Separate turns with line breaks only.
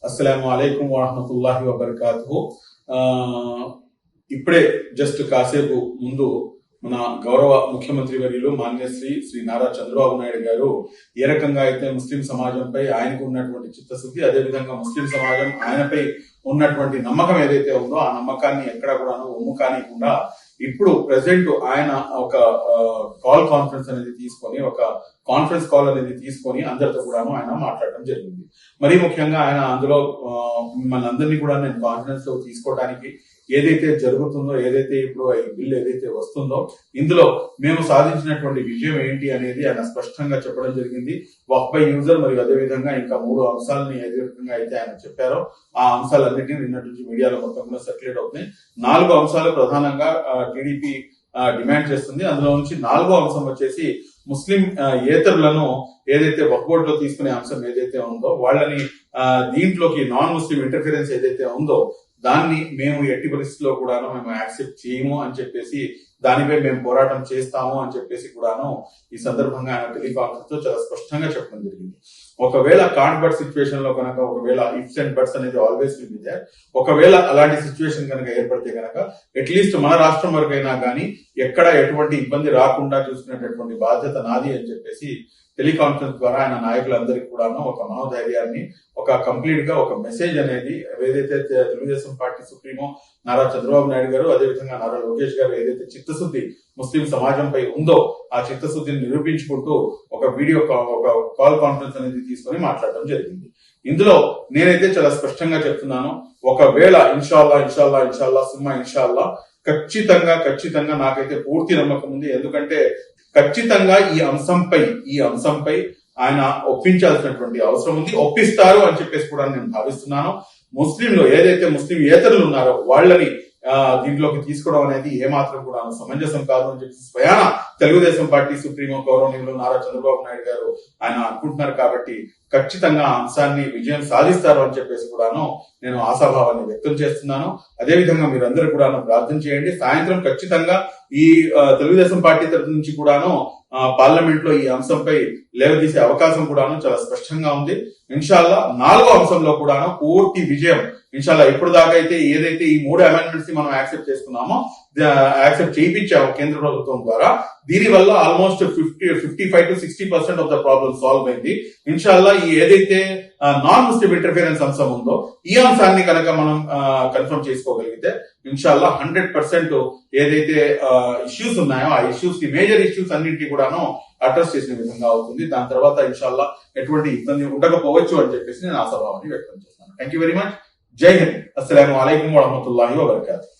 అస్సలాము అలైకుం వరహమతుల్లాహి వబర్కాతుహు. ఇప్పుడే జస్ట్ కాసేపు ముందు మన గౌరవ ముఖ్యమంత్రి వర్యులు శ్రీ నారా చంద్రబాబు నాయుడు గారు ఏ రకంగా అయితే ముస్లిం సమాజంపై ఆయనకు ఉన్నటువంటి చిత్తశుద్ధి, అదేవిధంగా ముస్లిం సమాజం ఆయనపై ఉన్నటువంటి నమ్మకం ఏదైతే ఉందో ఆ నమ్మకాన్ని ఎక్కడా కూడా ఒమ్ము కానికుండా ఇప్పుడు ప్రెసెంట్ ఆయన ఒక కాన్ఫరెన్స్ అనేది తీసుకొని, ఒక కాన్ఫరెన్స్ కాల్ అనేది తీసుకొని అందరితో కూడా ఆయన మాట్లాడడం జరిగింది. మరీ ముఖ్యంగా ఆయన అందులో మిమ్మల్ని అందరినీ కూడా నేను కాన్ఫరెన్స్ లో తీసుకోవడానికి ఏదైతే జరుగుతుందో, ఏదైతే ఇప్పుడు ఈ బిల్ ఏదైతే వస్తుందో ఇందులో మేము సాధించినటువంటి విజయం ఏంటి అనేది ఆయన స్పష్టంగా చెప్పడం జరిగింది. వక్ఫ్ బై యూజర్ మరియు అదేవిధంగా ఇంకా 3 అంశాలని ఏ విధంగా అయితే ఆయన చెప్పారో ఆ అంశాలన్నింటినీ నిన్నటి నుంచి మీడియాలో మొత్తం కూడా సర్క్యులేట్ అవుతున్నాయి. 4 అంశాలు ప్రధానంగా టీడీపీ డిమాండ్ చేస్తుంది. అందులో నుంచి 4వ అంశం వచ్చేసి ముస్లిం ఏతరులను ఏదైతే వక్ఫ్ బోర్డ్ లో తీసుకునే అంశం ఏదైతే ఉందో వాళ్ళని దీంట్లోకి నాన్ ముస్లిం ఇంటర్ఫిరెన్స్ ఏదైతే ఉందో దాన్ని మేము ఎట్టి పరిస్థితుల్లో కూడాను మేము యాక్సెప్ట్ చేయము అని చెప్పేసి, దానిపై మేము పోరాటం చేస్తాము అని చెప్పేసి కూడాను ఈ సందర్భంగా ఆయన టెలికాన్ఫరెన్స్ తో చాలా స్పష్టంగా చెప్పడం జరిగింది. ఒకవేళ కాంట్ బట్ సిచ్యువేషన్ లో కనుక, ఒకవేళ ఇఫ్స్ అండ్ బట్స్ అనేది ఆల్వేస్ విల్ బి దేర్, ఒకవేళ అలాంటి సిచ్యువేషన్ కనుక ఏర్పడితే కనుక అట్లీస్ట్ మన రాష్ట్రం వరకైనా కానీ ఎక్కడ ఎటువంటి ఇబ్బంది రాకుండా చూసుకునేటటువంటి బాధ్యత నాది అని చెప్పేసి టెలికాన్ఫరెన్స్ ద్వారా ఆయన నాయకులందరికీ కూడాను ఒక మనోధైర్యాన్ని, ఒక కంప్లీట్ గా ఒక మెసేజ్ అనేది ఏదైతే తెలుగుదేశం పార్టీ సుప్రీమో నారా చంద్రబాబు నాయుడు గారు, అదేవిధంగా నారా లోకేష్ గారు ఏదైతే చిత్తశుద్ధి ముస్లిం సమాజంపై ఉందో ఆ చిత్తశుద్ధిని నిరూపించుకుంటూ ఒక వీడియో ఒక కాల్ కాన్ఫరెన్స్ అనేది తీసుకొని మాట్లాడడం జరిగింది. ఇందులో నేనైతే చాలా స్పష్టంగా చెప్తున్నాను, ఒకవేళ ఇన్షాల్లా సుమ్మా ఇన్షాల్లా ఖచ్చితంగా నాకైతే పూర్తి నమ్మకం ఉంది. ఎందుకంటే ఖచ్చితంగా ఈ అంశంపై ఆయన ఒప్పించాల్సినటువంటి అవసరం ఉంది, ఒప్పిస్తారు అని చెప్పేసి కూడా నేను భావిస్తున్నాను. ముస్లింలు ఏదైతే ముస్లిం ఏతరులు ఉన్నారో వాళ్ళని దీంట్లోకి తీసుకోవడం అనేది ఏమాత్రం కూడా సమంజసం కాదు అని చెప్పి స్వయాన తెలుగుదేశం పార్టీ సుప్రీమో గౌరవనీయులు నారా చంద్రబాబు నాయుడు గారు ఆయన అనుకుంటున్నారు. కాబట్టి ఖచ్చితంగా ఆ అంశాన్ని విజయం సాధిస్తారు అని చెప్పేసి కూడాను నేను ఆశాభావాన్ని వ్యక్తం చేస్తున్నాను. అదేవిధంగా మీరందరూ కూడాను ప్రార్థన చేయండి. సాయంత్రం ఖచ్చితంగా ఈ తెలుగుదేశం పార్టీ తరఫు నుంచి కూడాను పార్లమెంట్ లో ఈ అంశంపై లేవదీసే అవకాశం కూడాను చాలా స్పష్టంగా ఉంది. ఇన్షాల్లా 4వ అంశంలో కూడాను పూర్తి విజయం ఇన్షాల్లా. ఇప్పుడు దాకా అయితే ఏదైతే ఈ 3 అమెండ్మెంట్స్ మనం యాక్సెప్ట్ చేసుకున్నామో, యాక్సెప్ట్ చేయించాము కేంద్ర ప్రభుత్వం ద్వారా, దీని వల్ల almost 55 to 60% of the problem solve అయింది. ఇన్షాల్లా ఈ ఏదైతే నాన్ ముస్లిం ఇంటర్ఫిరెన్స్ అంశం ఉందో ఈ అంశాన్ని కనుక మనం కన్ఫర్మ్ చేసుకోగలిగితే ఇన్షాల్లా 100% ఏదైతే ఇష్యూస్ ఉన్నాయో ఆ ఇష్యూస్ కి, మేజర్ ఇష్యూస్ అన్నింటినీ కూడాను అడ్రస్ చేసిన విధంగా అవుతుంది. దాని తర్వాత ఇన్షాల్లా ఎటువంటి ఇబ్బంది ఉండకపోవచ్చు అని చెప్పేసి నేను ఆశాభావాన్ని వ్యక్తం చేస్తాను. Thank you very much. జై హింద్. అస్సలాము అలైకుం వరహమతుల్లాహి వబర్కాతుహు.